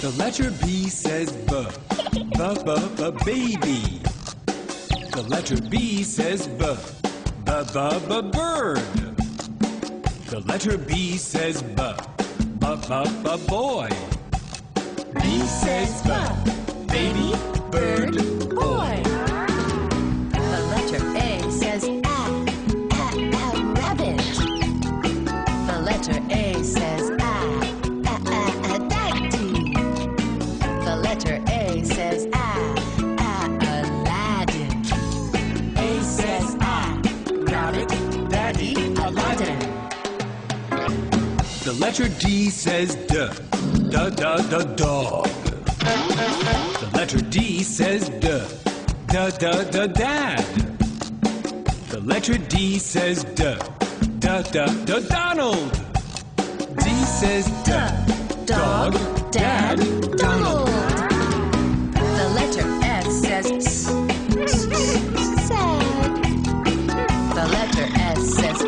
The letter B says B, baby. The letter B says B, bird. The letter B says B, boy. B says B, baby, bird, boy. The letter A says rabbit. The letter A says daddy. The letter A says Aladdin. A says rabbit, daddy, Aladdin. The letter D says D, dog. The letter D says D, dad. The letter D says D, Donald. D says D, dog, dad, Donald. The letter S says sad. The letter S says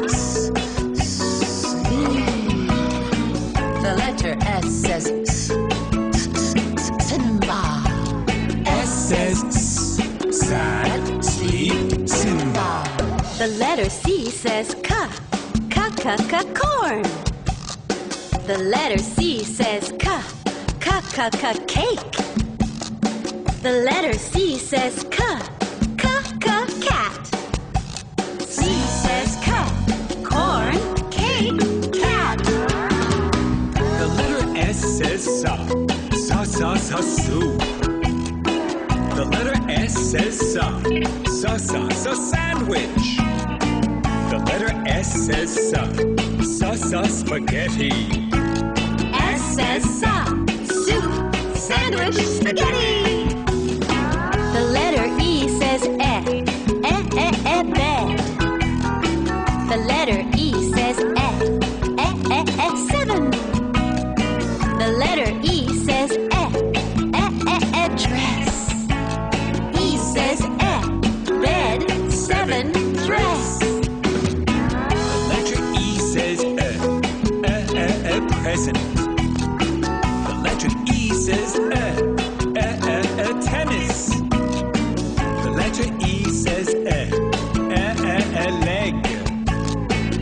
sleep. The letter S says Simba. S says sad, sleep, Simba. The letter C says corn. The letter C says cake. The letter C says cat. C says corn, cake, cat. The letter S says soup. The letter S says sandwich. The letter S says spaghetti. S says soup, sandwich, spaghetti. The letter E says bed. The letter E says seven. The letter E says dress. E says bed, seven, dress. The letter E says present. The letter E says tennis. The letter E says leg.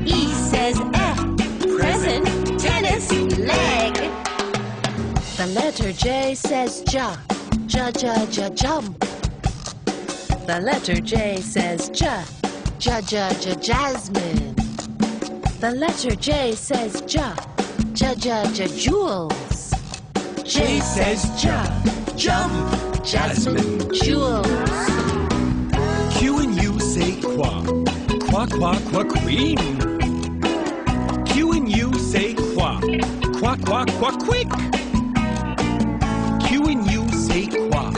E says present, tennis, leg. The letter J says jump. The letter J says jasmine. The letter J says jewels. J says jump, jasmine, jewels. Q and U say quack, queen. Q and U say quack, quick. Q and U say quack,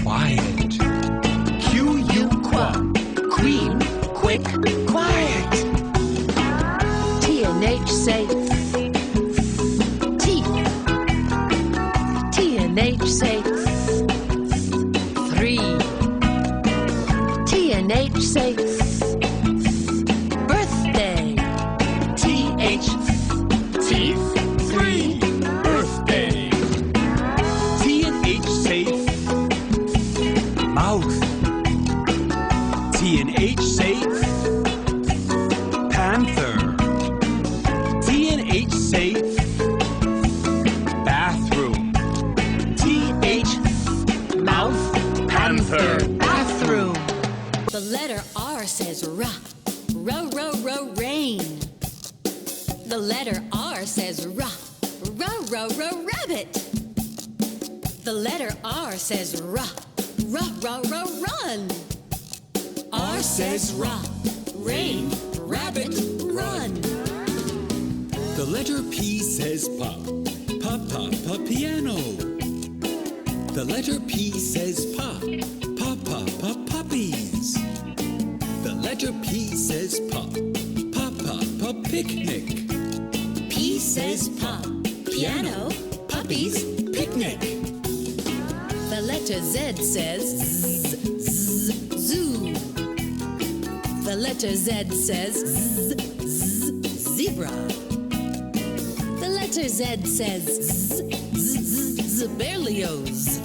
quiet. Q, U, quack, queen, quick, quiet. T and H say teeth. T and H say three. T and H say birthday. T-H, teeth, 3, birthday. T and H say mouth. T and H say panther. T and H say bathroom. T-H, mouth, panther, bathroom. The letter R says row, rain. The letter R says row, rabbit. The letter R says run. R says rain, rabbit, run. The letter P says piano. The letter P says puppies. The letter P says picnic. P says piano, puppies, picnic. The letter Z says zoo. The letter Z says zebra. The letter Z says Berlioz.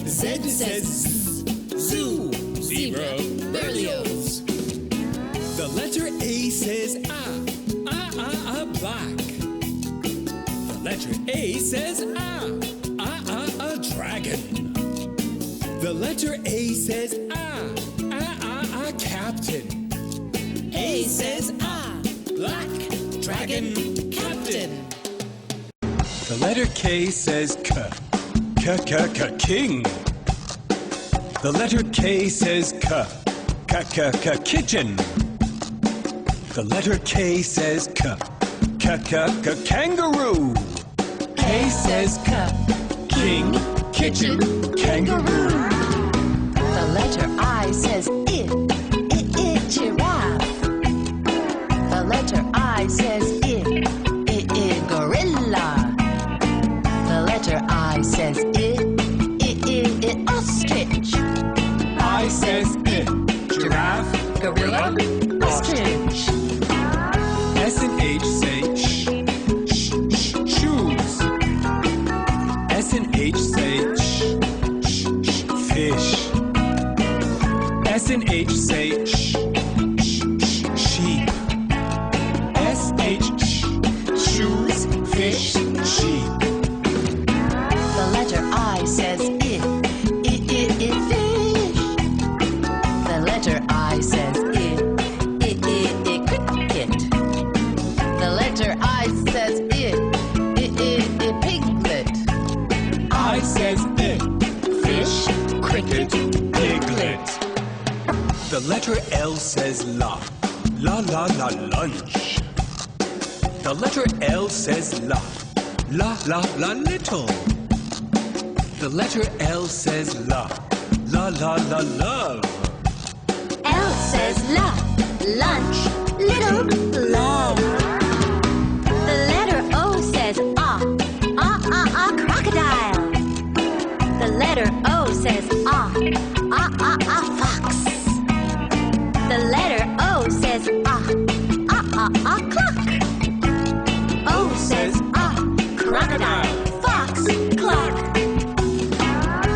Z says zoo, zebra, Berlioz. The letter A says black. The letter A says dragon. The letter A says captain. A says black, dragon, captain. The letter K says king. The letter K says kitchen. The letter K says kangaroo. K says king, kitchen, kangaroo. The letter I says giraffe. The letter I says gorilla. The letter I says ostrich. I says giraffe, Gorilla, ostrich. S and H say shoes. S and H say fish. S and H say sheep. S H shoes, fish, sheep. The letter I says fish. The letter I says cricket. The letter I says piglet. I says fish, cricket, piglet. The letter L says la lunch. The letter L says la little. The letter L says la love. L says lunch, little love. The letter O says crocodile. The letter O says fox. The letter O says clock. O says crocodile, fox, clock.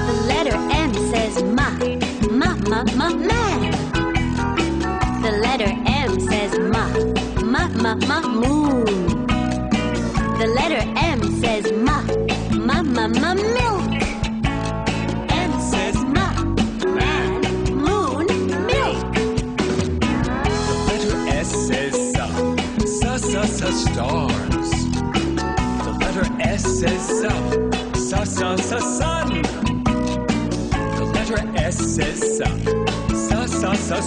The letter M says man. The letter M says moon. The letter M says milk. M says man, moon, milk. The letter S says stars. The letter S says sun. The letter S says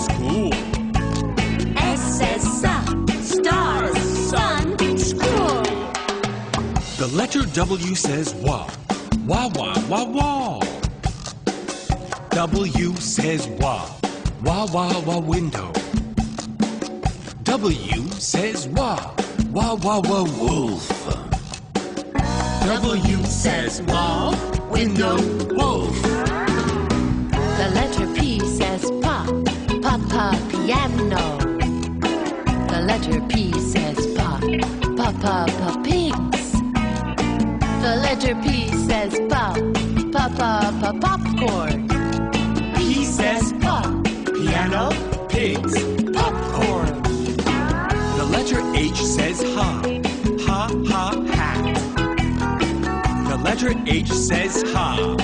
school. S says stars, sun, school. The letter W says wall. W says wall, window. W says wolf. W says wall, window, wolf. The letter P says papa, piano. The letter P says papa, pigs. The letter P says papa, popcorn. P says piano, pigs, popcorn. The letter H says hat. The letter H says house.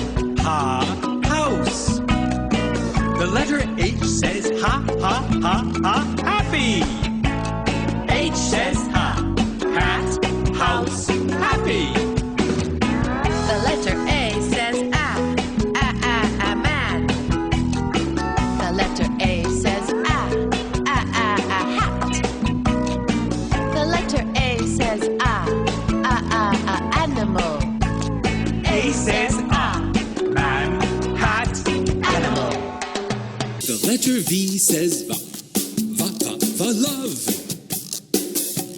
The letter H says happy. H says hat, house, happy. The letter A says man. The letter A says hat. The letter A says animal. A says man, hat, animal. The letter V says va love.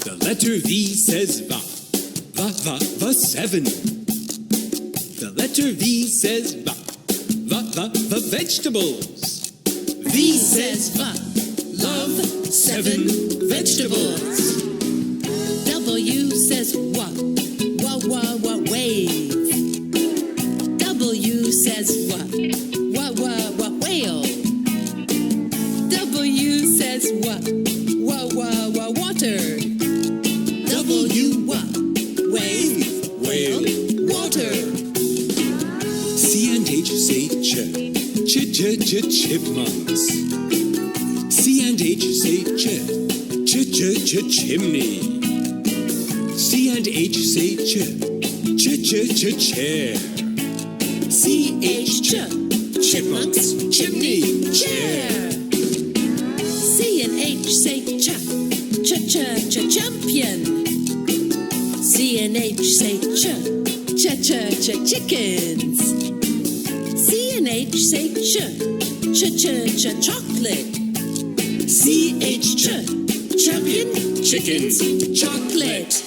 The letter V says va seven. The letter V says va vegetables. V says va love, seven vegetables. W says wave. say ch. Chipmunks. C and H say chimney. C and H say chair. C-H-ch, chipmunks, chimney, chair. C and H say champion. C and H say chickens. C and H say chocolate. C-H-ch, champion, chickens, chocolate.